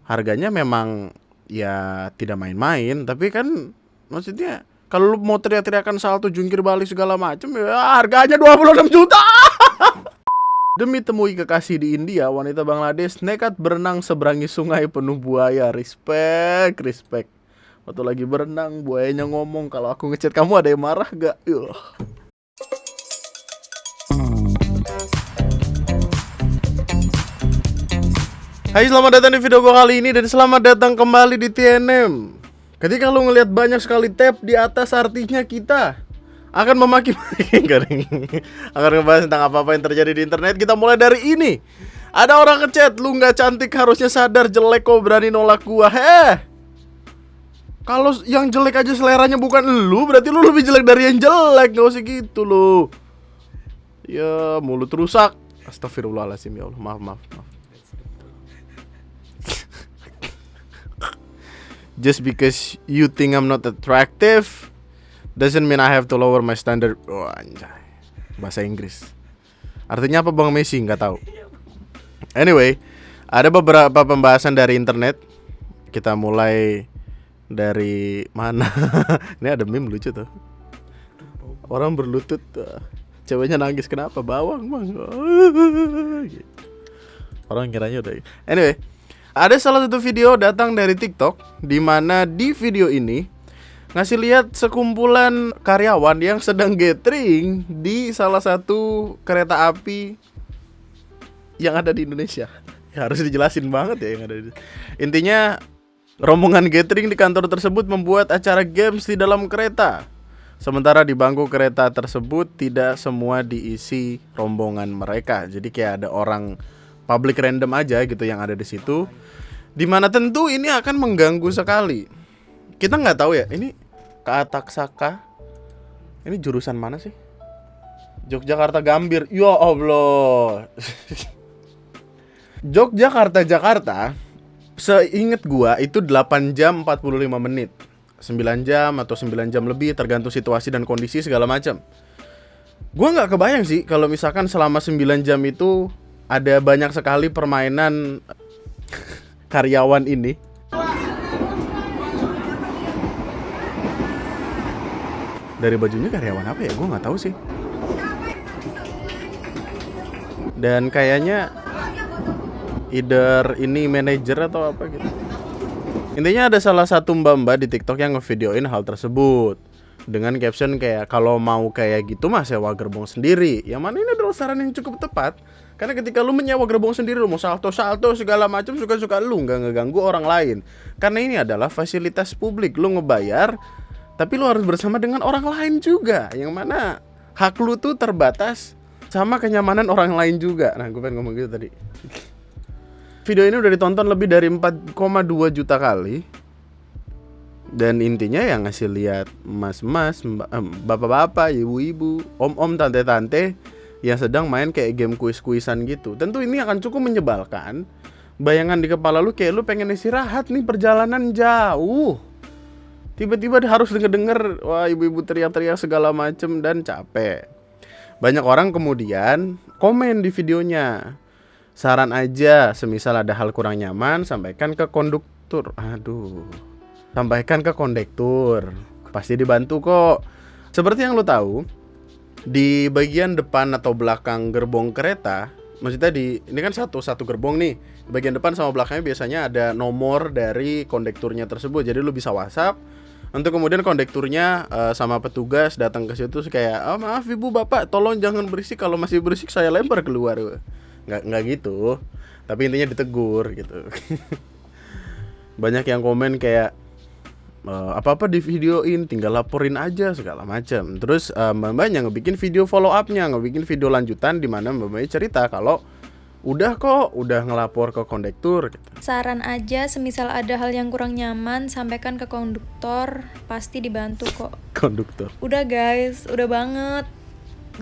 harganya memang ya tidak main-main. Tapi kan maksudnya kalau lu mau teriak-teriakan salto jungkir balik segala macam ya harganya 26 juta. Demi temui kekasih di India, wanita Bangladesh nekat berenang seberangi sungai penuh buaya. Respect. Waktu lagi berenang, buayanya ngomong, kalau aku ngechat kamu ada yang marah gak? Hai, selamat datang di video gue kali ini dan selamat datang kembali di TNM. Ketika lu ngelihat banyak sekali tab di atas, artinya kita akan memaki-maki akan ngebahas tentang apa-apa yang terjadi di internet. Kita mulai dari ini. Ada orang ngechat, lu gak cantik harusnya sadar, jelek kok berani nolak gua. Kalau yang jelek aja seleranya bukan lu, berarti lu lebih jelek dari yang jelek. Gak usah gitu lu. Ya mulut rusak. Astagfirullahaladzim, ya Allah, maaf. Just because you think I'm not attractive doesn't mean I have to lower my standard. Oh, anjay. Bahasa Inggris. Artinya apa Bang Messi? Nggak tahu. Anyway, ada beberapa pembahasan dari internet. Kita mulai dari mana? Ini ada meme lucu tuh. Orang berlutut, ceweknya nangis kenapa? Bawang bang. Orang kiranya udah. Anyway, ada salah satu video datang dari TikTok, di mana di video ini ngasih lihat sekumpulan karyawan yang sedang gathering di salah satu kereta api yang ada di Indonesia. Ya, harus dijelasin banget ya yang ada di. Intinya rombongan gathering di kantor tersebut membuat acara games di dalam kereta. Sementara di bangku kereta tersebut tidak semua diisi rombongan mereka. Jadi kayak ada orang public random aja gitu yang ada di situ. Dimana tentu ini akan mengganggu sekali. Kita nggak tahu ya ini Keataksaka. Ini jurusan mana sih? Yogyakarta Gambir. Ya Allah. Jakarta. Seinget gua itu 8 jam 45 menit. 9 jam atau 9 jam lebih tergantung situasi dan kondisi segala macam. Gua nggak kebayang sih kalau misalkan selama 9 jam itu ada banyak sekali permainan karyawan ini. Dari bajunya karyawan apa ya? Gue nggak tahu sih. Dan kayaknya either ini manajer atau apa gitu. Intinya ada salah satu mbak-mbak di TikTok yang ngevideoin hal tersebut dengan caption kayak kalau mau kayak gitu mah sewa gerbong sendiri. Yang mana ini adalah saran yang cukup tepat. Karena ketika lu menyewa gerbong sendiri, lu mau salto-salto segala macam suka-suka lu, nggak ngeganggu orang lain. Karena ini adalah fasilitas publik, lu ngebayar. Tapi lu harus bersama dengan orang lain juga, yang mana hak lu tuh terbatas sama kenyamanan orang lain juga. Nah, gue pengen ngomong gitu tadi. Video ini udah ditonton lebih dari 4,2 juta kali. Dan intinya yang ngasih lihat mas-mas, bapak-bapak, ibu-ibu, om-om, tante-tante yang sedang main kayak game kuis-kuisan gitu. Tentu ini akan cukup menyebalkan. Bayangan di kepala lu kayak lu pengen istirahat nih, perjalanan jauh. Tiba-tiba harus denger wah ibu-ibu teriak-teriak segala macem dan capek. Banyak orang kemudian komen di videonya. Saran aja, semisal ada hal kurang nyaman, sampaikan ke konduktur. Sampaikan ke kondektur. Pasti dibantu kok. Seperti yang lo tahu, di bagian depan atau belakang gerbong kereta, maksudnya ini kan satu gerbong nih. Di bagian depan sama belakangnya biasanya ada nomor dari kondekturnya tersebut. Jadi lo bisa WhatsApp. Untuk kemudian kondekturnya sama petugas datang ke situ kayak, oh, maaf ibu bapak, tolong jangan berisik, kalau masih berisik saya lempar keluar. Nggak gitu, tapi intinya ditegur gitu. Banyak yang komen kayak apa-apa di videoin, tinggal laporin aja segala macam. Terus mbak-mbaknya ngebikin video follow up-nya, ngebikin video lanjutan di mana mbak-mbaknya cerita kalau udah ngelapor ke kondektur gitu. Saran aja, semisal ada hal yang kurang nyaman, sampaikan ke konduktor, pasti dibantu kok. Konduktor. Udah guys, udah banget.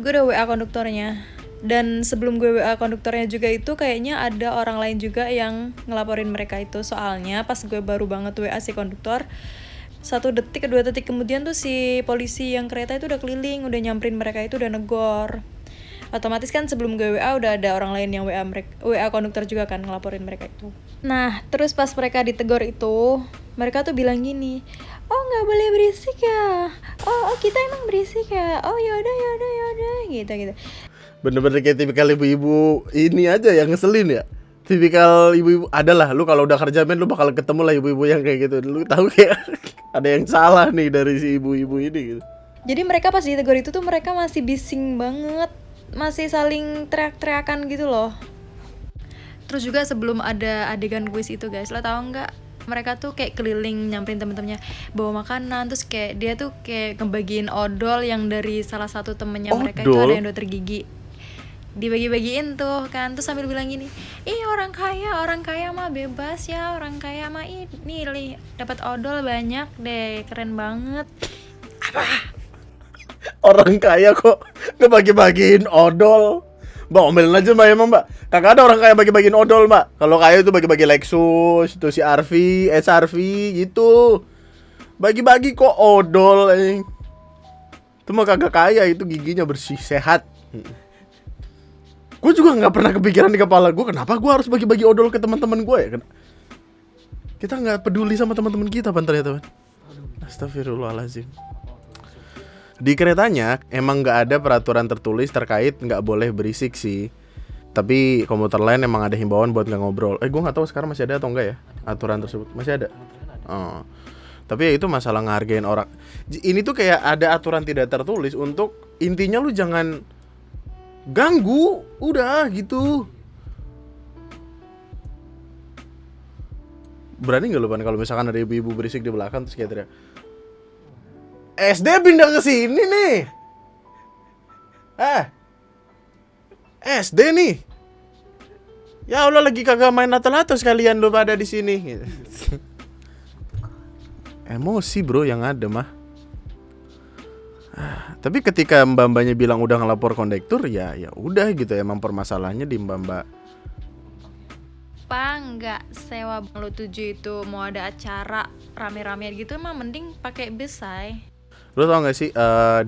Gue udah WA konduktornya. Dan sebelum gue WA konduktornya juga itu kayaknya ada orang lain juga yang ngelaporin mereka itu. Soalnya pas gue baru banget WA si konduktor, 1 detik, 2 detik kemudian tuh si polisi yang kereta itu udah keliling, udah nyamperin mereka itu, udah negor. Otomatis kan sebelum gue WA udah ada orang lain yang WA konduktor juga kan ngelaporin mereka itu. Nah, terus pas mereka ditegur itu, mereka tuh bilang gini, oh nggak boleh berisik ya, oh kita emang berisik ya, oh yaudah gitu. Bener-bener kayak tipikal ibu-ibu ini aja yang ngeselin ya. Tipikal ibu-ibu, adalah lu kalau udah kerja men lu bakal ketemu lah ibu-ibu yang kayak gitu. Lu tahu kayak ada yang salah nih dari si ibu-ibu ini gitu. Jadi mereka pas ditegur itu tuh mereka masih bising banget, masih saling teriak-teriakan gitu loh. Terus juga sebelum ada adegan kuis itu guys, lo tau nggak? Mereka tuh kayak keliling nyamperin temen-temennya bawa makanan, terus kayak dia tuh kayak ngebagiin odol yang dari salah satu temennya mereka itu ada yang dokter gigi, dibagi-bagiin tuh kan, terus sambil bilang gini, orang kaya mah bebas ya, orang kaya mah ini li dapat odol banyak deh, keren banget. Apa? Orang kaya kok ngebagi-bagiin odol. Mbak omelin aja mbak, emang mbak kagak ada orang kaya bagi-bagiin odol mbak. Kalau kaya itu bagi-bagi Lexus, itu si RV, SRV gitu. Bagi-bagi kok odol itu mah kagak kaya, itu giginya bersih, sehat. Gue juga nggak pernah kepikiran di kepala gue kenapa gue harus bagi-bagi odol ke teman-teman gue ya. Kita nggak peduli sama teman-teman kita pan ternyata. Astagfirullahaladzim. Di keretanya emang nggak ada peraturan tertulis terkait nggak boleh berisik sih. Tapi komuter lain emang ada himbauan buat nggak ngobrol. Gue nggak tahu sekarang masih ada atau enggak ya aturan tersebut. Masih ada. Tapi ya itu masalah ngehargain orang. Ini tuh kayak ada aturan tidak tertulis untuk intinya lu jangan ganggu, udah gitu. Berani nggak lu pan kalau misalkan ada ibu-ibu berisik di belakang terus kayak teriak, SD pindah ke sini nih. SD nih. Ya Allah lagi kagak main natal-natal sekalian lu pada di sini. Gitu. Emosi bro yang ada mah. Tapi ketika mbak-mbaknya bilang udah ngelapor kondektur, ya udah gitu, emang permasalahannya di mbak-mbak. Nggak sewa lu 7 itu mau ada acara rame-rame gitu, emang mending pakai bis say. Lu tau gak sih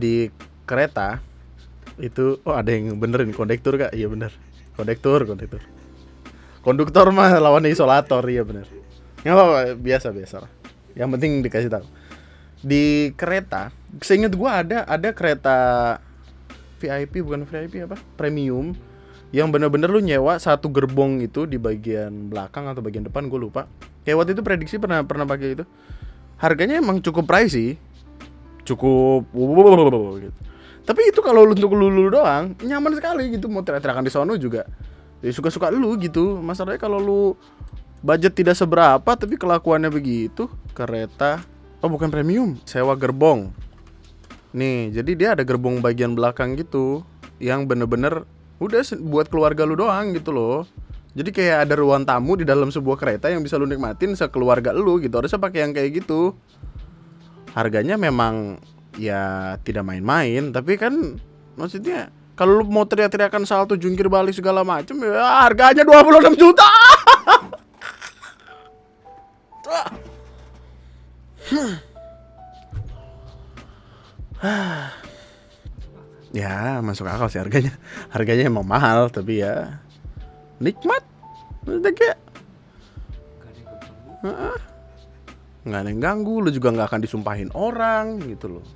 di kereta itu ada yang benerin kondektur kak? Iya bener, kondektur. Konduktor mah lawannya isolator, iya bener. Nggak apa-apa, biasa lah. Yang penting dikasih tahu. Di kereta, seinget gue ada kereta VIP, bukan VIP apa? Premium, yang bener-bener lu nyewa satu gerbong itu di bagian belakang atau bagian depan, gue lupa. Kayak waktu itu prediksi pernah pakai itu. Harganya emang cukup pricey, cukup gitu. Tapi itu kalau untuk lu doang nyaman sekali gitu, mau teriak-teriakan di sono juga ya suka-suka lu gitu. Masalahnya kalau lu budget tidak seberapa tapi kelakuannya begitu. Kereta bukan premium, sewa gerbong. Nih, jadi dia ada gerbong bagian belakang gitu yang bener-bener udah buat keluarga lu doang gitu loh. Jadi kayak ada ruang tamu di dalam sebuah kereta yang bisa lu nikmatin sekeluarga lu gitu. Harusnya pakai yang kayak gitu. Harganya memang ya tidak main-main, tapi kan maksudnya kalau lu mau teriak-teriakan salto jungkir balik segala macem ya harganya 26 juta. Ya masuk akal sih harganya. Harganya emang mahal tapi ya nikmat. Udah kayak nggak ada yang ganggu, lu juga nggak akan disumpahin orang gitu loh.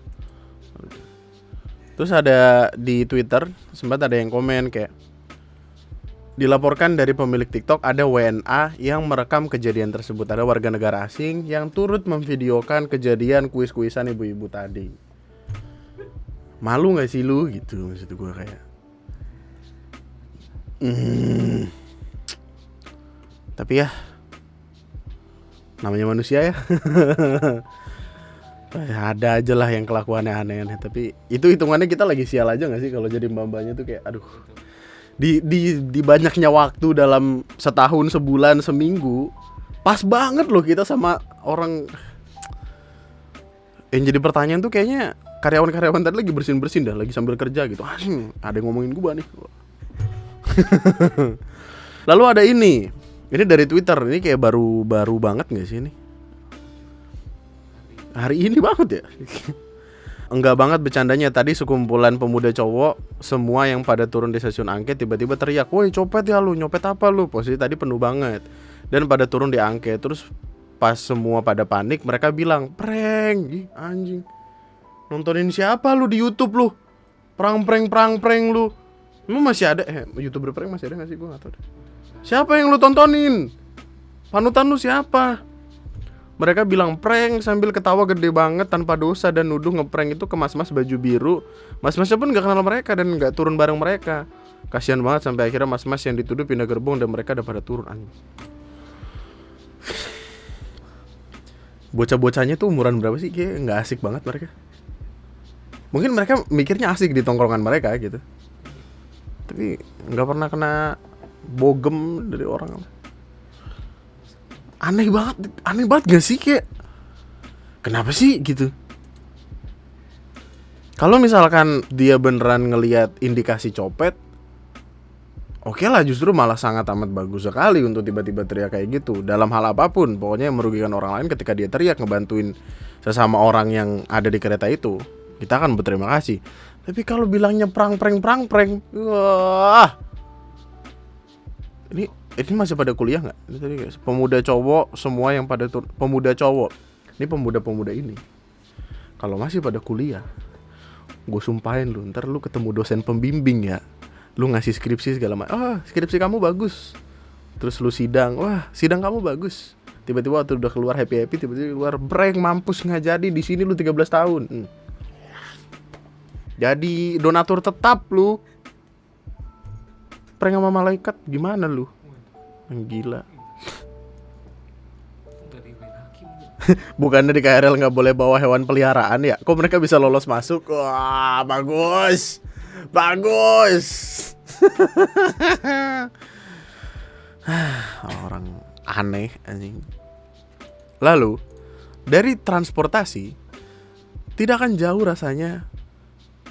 Terus ada di Twitter sempat ada yang komen kayak, dilaporkan dari pemilik TikTok ada WNA yang merekam kejadian tersebut. Ada warga negara asing yang turut memvideokan kejadian kuis-kuisan ibu-ibu tadi. Malu gak sih lu gitu, maksud gue kayak tapi ya namanya manusia ya. Ada aja lah yang kelakuannya aneh-aneh. Tapi itu hitungannya kita lagi sial aja gak sih kalau jadi mbak-mbaknya tuh kayak aduh. Di banyaknya waktu dalam setahun, sebulan, seminggu, pas banget loh kita sama orang. Yang jadi pertanyaan tuh kayaknya karyawan-karyawan tadi lagi bersin-bersin dah, lagi sambil kerja gitu. Ada yang ngomongin gua nih. Lalu ada ini dari Twitter, ini kayak baru banget nggak sih ini? Hari ini banget ya. enggak banget bercandanya. Tadi sekumpulan pemuda cowok semua yang pada turun di stasiun Angke tiba-tiba teriak, "Woi, copet ya lu, nyopet apa lu?" Posisi tadi penuh banget. Dan pada turun di Angke. Terus pas semua pada panik, mereka bilang, "Prank." Ih, anjing. Nontonin siapa lu di YouTube lu? Prank lu. Lu masih ada YouTuber prank masih ada enggak sih? Gua enggak tahu deh. Siapa yang lu tontonin? Panutan lu siapa? Mereka bilang prank sambil ketawa gede banget tanpa dosa dan nuduh ngeprank itu ke mas-mas baju biru. Mas-masnya pun gak kenal mereka dan gak turun bareng mereka. Kasian banget sampai akhirnya mas-mas yang dituduh pindah gerbong dan mereka udah pada turun. Anjing. Bocah-bocahnya tuh umuran berapa sih? Kayak gak asik banget mereka. Mungkin mereka mikirnya asik di tongkrongan mereka gitu. Tapi gak pernah kena bogem dari orang. Aneh banget gak sih, kayak kenapa sih gitu? Kalau misalkan dia beneran ngelihat indikasi copet, oke lah, justru malah sangat amat bagus sekali untuk tiba-tiba teriak kayak gitu. Dalam hal apapun, pokoknya yang merugikan orang lain ketika dia teriak ngebantuin sesama orang yang ada di kereta itu, kita akan berterima kasih. Tapi kalau bilangnya prank, wah, ini masih pada kuliah nggak? Ini tadi guys, pemuda cowok semua yang pada pemuda cowok. Ini pemuda ini. Kalau masih pada kuliah, gue sumpahin lu, ntar lu ketemu dosen pembimbing ya. Lu ngasih skripsi segala macam. Oh, skripsi kamu bagus. Terus lu sidang, wah, sidang kamu bagus. Tiba-tiba waktu udah keluar happy, tiba-tiba keluar break, mampus nggak jadi di sini lu 13 tahun. Jadi donatur tetap lu. Prank sama malaikat gimana lu? Gila. Bukannya di KRL nggak boleh bawa hewan peliharaan ya? Kok mereka bisa lolos masuk? Wah, bagus. Orang aneh anjing. Lalu dari transportasi tidak akan jauh rasanya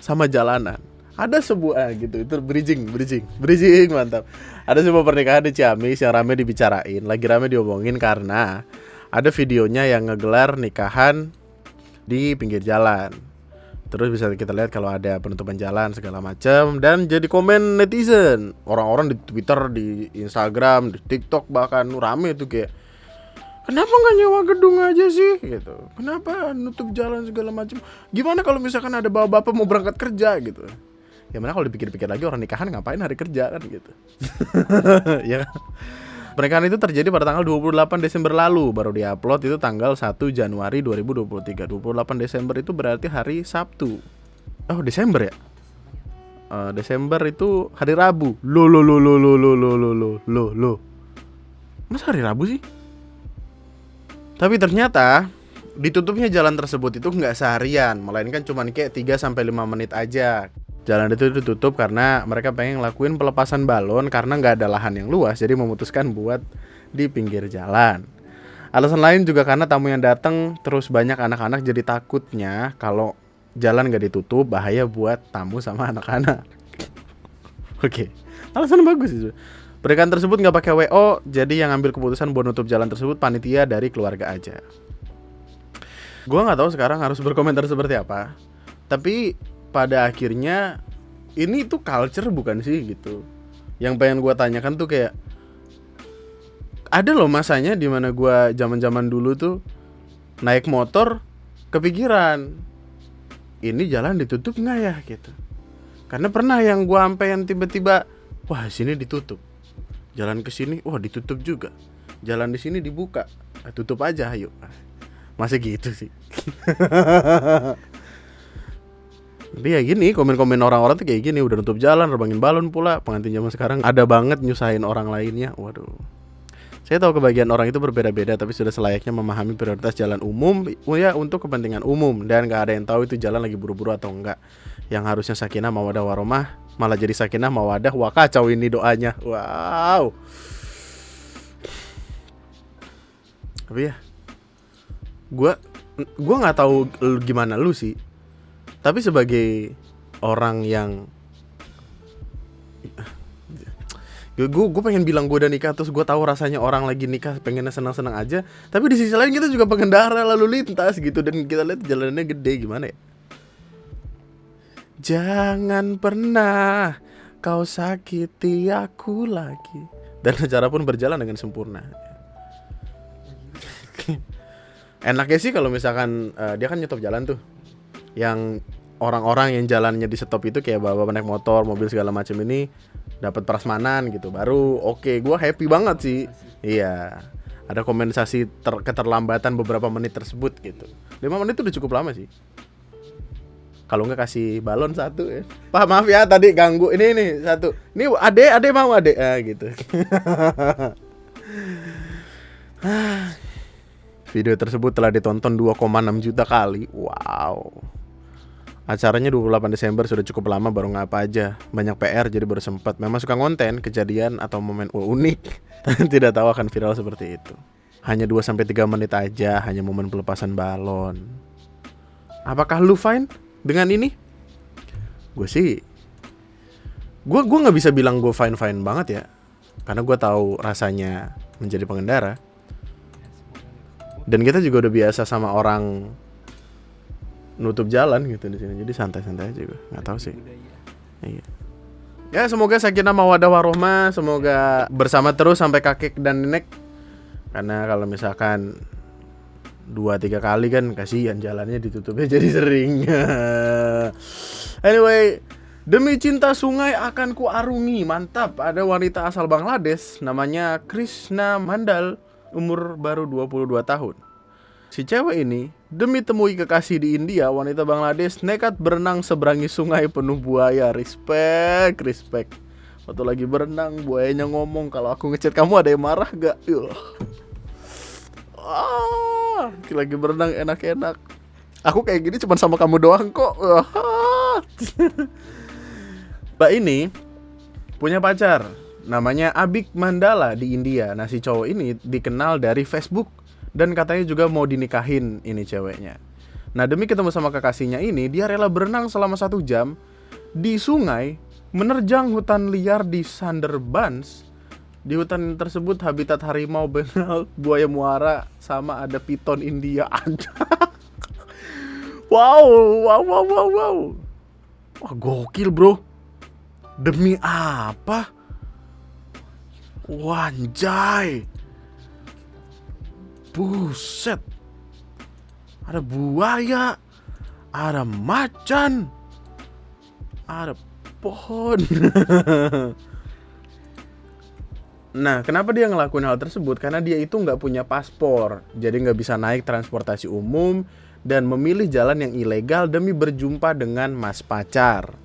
sama jalanan. Ada sebuah gitu, itu bridging mantap. Ada sebuah pernikahan di Ciamis yang rame dibicarain, lagi rame diomongin karena ada videonya yang ngegelar nikahan di pinggir jalan. Terus bisa kita lihat kalau ada penutupan jalan segala macam dan jadi komen netizen, orang-orang di Twitter, di Instagram, di TikTok bahkan rame tuh kayak, kenapa nggak nyewa gedung aja sih gitu? Kenapa nutup jalan segala macam? Gimana kalau misalkan ada bapak-bapak mau berangkat kerja gitu? Ya mana kalau dipikir-pikir lagi, orang nikahan ngapain hari kerja kan gitu. Ya. Pernikahan itu terjadi pada tanggal 28 Desember lalu, baru diupload itu tanggal 1 Januari 2023. 28 Desember itu berarti hari Sabtu. Oh, Desember ya? Desember itu hari Rabu. Loh. Masa hari Rabu sih? Tapi ternyata ditutupnya jalan tersebut itu nggak seharian, melainkan cuma kayak 3-5 menit aja. Jalan itu ditutup karena mereka pengen ngelakuin pelepasan balon karena nggak ada lahan yang luas, jadi memutuskan buat di pinggir jalan. Alasan lain juga karena tamu yang datang terus banyak anak-anak, jadi takutnya kalau jalan nggak ditutup bahaya buat tamu sama anak-anak. Oke, alasan bagus itu. Pernikahan tersebut nggak pakai WO, jadi yang ngambil keputusan buat nutup jalan tersebut panitia dari keluarga aja. Gua nggak tahu sekarang harus berkomentar seperti apa, tapi pada akhirnya ini tuh culture bukan sih gitu. Yang pengen gue tanyakan tuh kayak, ada loh masanya dimana gue zaman dulu tuh naik motor kepikiran, ini jalan ditutup nggak ya gitu. Karena pernah yang gue sampai yang tiba-tiba, wah sini ditutup, jalan ke sini, wah ditutup juga, jalan di sini dibuka, tutup aja ayo. Masih gitu sih. Tapi ya gini, komen-komen orang-orang tuh kayak gini, udah nutup jalan, rebangin balon pula. Pengantin zaman sekarang ada banget nyusahin orang lainnya. Waduh. Saya tahu kebagian orang itu berbeda-beda, tapi sudah selayaknya memahami prioritas jalan umum ya untuk kepentingan umum, dan gak ada yang tahu itu jalan lagi buru-buru atau enggak. Yang harusnya sakinah mawadah warahmah malah jadi sakinah mawadah, wah kacau ini doanya. Wow. Tapi ya, gue nggak tahu gimana lu sih. Tapi sebagai orang yang gue pengen bilang gue udah nikah, terus gue tahu rasanya orang lagi nikah pengennya senang-senang aja, tapi di sisi lain kita juga pengendara lalu lintas gitu, dan kita lihat jalannya gede, gimana ya? Jangan pernah kau sakiti aku lagi. Dan acara pun berjalan dengan sempurna. Enaknya sih kalau misalkan dia kan nyetop jalan tuh. Yang orang-orang yang jalannya di stop itu kayak bawa naik motor, mobil segala macam ini dapat prasmanan gitu. Baru oke, gue happy banget sih. Iya. Ada kompensasi keterlambatan beberapa menit tersebut gitu. 5 menit itu udah cukup lama sih. Kalau nggak kasih balon satu ya. Pak maaf ya tadi ganggu. Ini satu. Ini ade mau ade gitu. Video tersebut telah ditonton 2,6 juta kali. Wow. Acaranya 28 Desember sudah cukup lama baru ngapa aja. Banyak PR jadi baru sempat. Memang suka konten, kejadian atau momen unik. Tidak tahu akan viral seperti itu. Hanya 2-3 menit aja, hanya momen pelepasan balon. Apakah lu fine dengan ini? Gue sih gue nggak bisa bilang gue fine banget ya, karena gue tahu rasanya menjadi pengendara. Dan kita juga udah biasa sama orang nutup jalan gitu di sini, jadi santai-santai aja gue. Nggak tahu sih. Iya. Ya semoga sakinah mawaddah warohmah, semoga bersama terus sampai kakek dan nenek. Karena kalau misalkan 2-3 kali kan kasihan jalannya ditutupnya jadi sering. Anyway, demi cinta sungai akan ku arungi. Mantap, ada wanita asal Bangladesh namanya Krishna Mandal, umur baru 22 tahun. Si cewek ini demi temui kekasih di India, wanita Bangladesh nekat berenang seberangi sungai penuh buaya. Respect. Waktu lagi berenang buayanya ngomong, kalau aku ngechat kamu ada yang marah gak? Lagi berenang enak-enak. Aku kayak gini cuma sama kamu doang kok. Mbak ini punya pacar namanya Abik Mandala di India. Nah si cowok ini dikenal dari Facebook dan katanya juga mau dinikahin ini ceweknya. Nah demi ketemu sama kekasihnya ini, dia rela berenang selama 1 jam di sungai, menerjang hutan liar di Sundarbans. Di hutan tersebut habitat harimau, bengal, buaya muara, sama ada piton India ada. Wow. Wah gokil bro. Demi apa? Wanjay. Buset. Ada buaya, ada macan, ada pohon. Nah, kenapa dia ngelakuin hal tersebut? Karena dia itu nggak punya paspor, jadi nggak bisa naik transportasi umum dan memilih jalan yang ilegal demi berjumpa dengan mas pacar.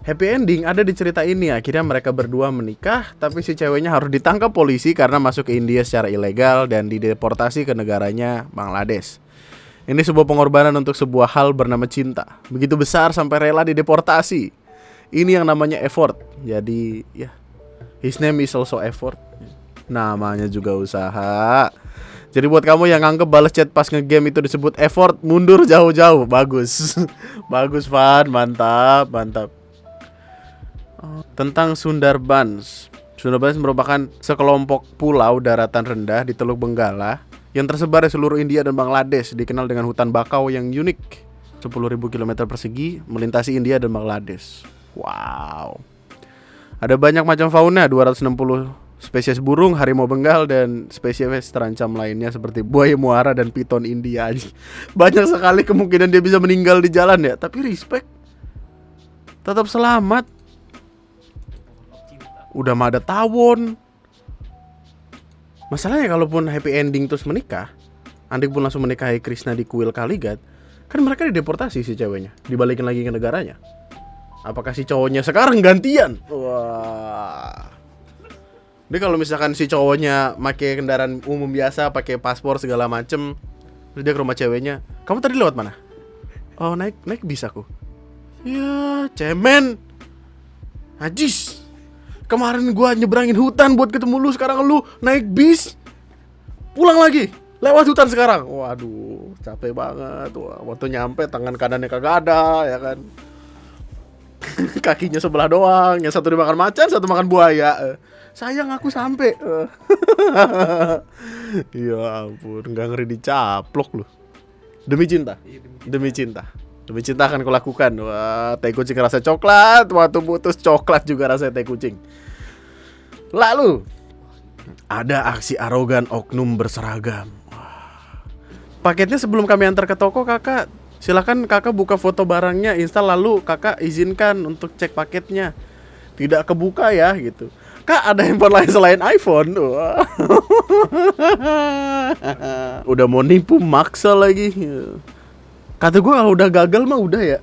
Happy ending ada di cerita ini. Akhirnya mereka berdua menikah, tapi si ceweknya harus ditangkap polisi karena masuk ke India secara ilegal dan dideportasi ke negaranya Bangladesh. Ini sebuah pengorbanan untuk sebuah hal bernama cinta. Begitu besar sampai rela dideportasi. Ini yang namanya effort. Jadi ya, his name is also effort. Namanya juga usaha. Jadi buat kamu yang nganggep balas chat pas ngegame itu disebut effort, mundur jauh-jauh. Bagus. Bagus Van, mantap. Tentang Sundarbans. Sundarbans merupakan sekelompok pulau daratan rendah di Teluk Benggala yang tersebar di seluruh India dan Bangladesh, dikenal dengan hutan bakau yang unik. 10.000 km persegi melintasi India dan Bangladesh. Wow. Ada banyak macam fauna, 260 spesies burung, harimau Bengal, dan spesies terancam lainnya seperti buaya muara dan piton India. Banyak sekali kemungkinan dia bisa meninggal di jalan ya, tapi respect. Tetap selamat. Udah mah ada tawon. Masalahnya kalaupun happy ending terus menikah, Andik pun langsung menikahi Krishna di kuil Kaligat, kan mereka dideportasi si ceweknya, dibalikin lagi ke negaranya. Apakah si cowoknya sekarang gantian? Wah. Jadi kalau misalkan si cowoknya pakai kendaraan umum biasa, pakai paspor segala macem, terus dia ke rumah ceweknya, kamu tadi lewat mana? Oh naik bis aku. Ya cemen. Najis. Kemarin gua nyebrangin hutan buat ketemu lu, sekarang lu naik bis pulang lagi lewat hutan sekarang. Waduh, capek banget. Wah, waktu nyampe tangan kanannya kagak ada, ya kan. Kakinya sebelah doang, yang satu dimakan macan, satu makan buaya. Sayang aku sampai. Ya ampun, nggak ngeri dicaplok lu. Demi cinta. Lebih cinta akan kulakukan. Wah, teh kucing rasa coklat. Waktu putus coklat juga rasa teh kucing. Lalu ada aksi arogan oknum berseragam. Wah. Paketnya sebelum kami antar ke toko, kakak silakan kakak buka foto barangnya, install, lalu kakak izinkan untuk cek paketnya. Tidak kebuka ya gitu. Kak, ada handphone lain selain iPhone. Wah. Udah mau nipu maksa lagi. Kata gue kalau udah gagal mah udah ya.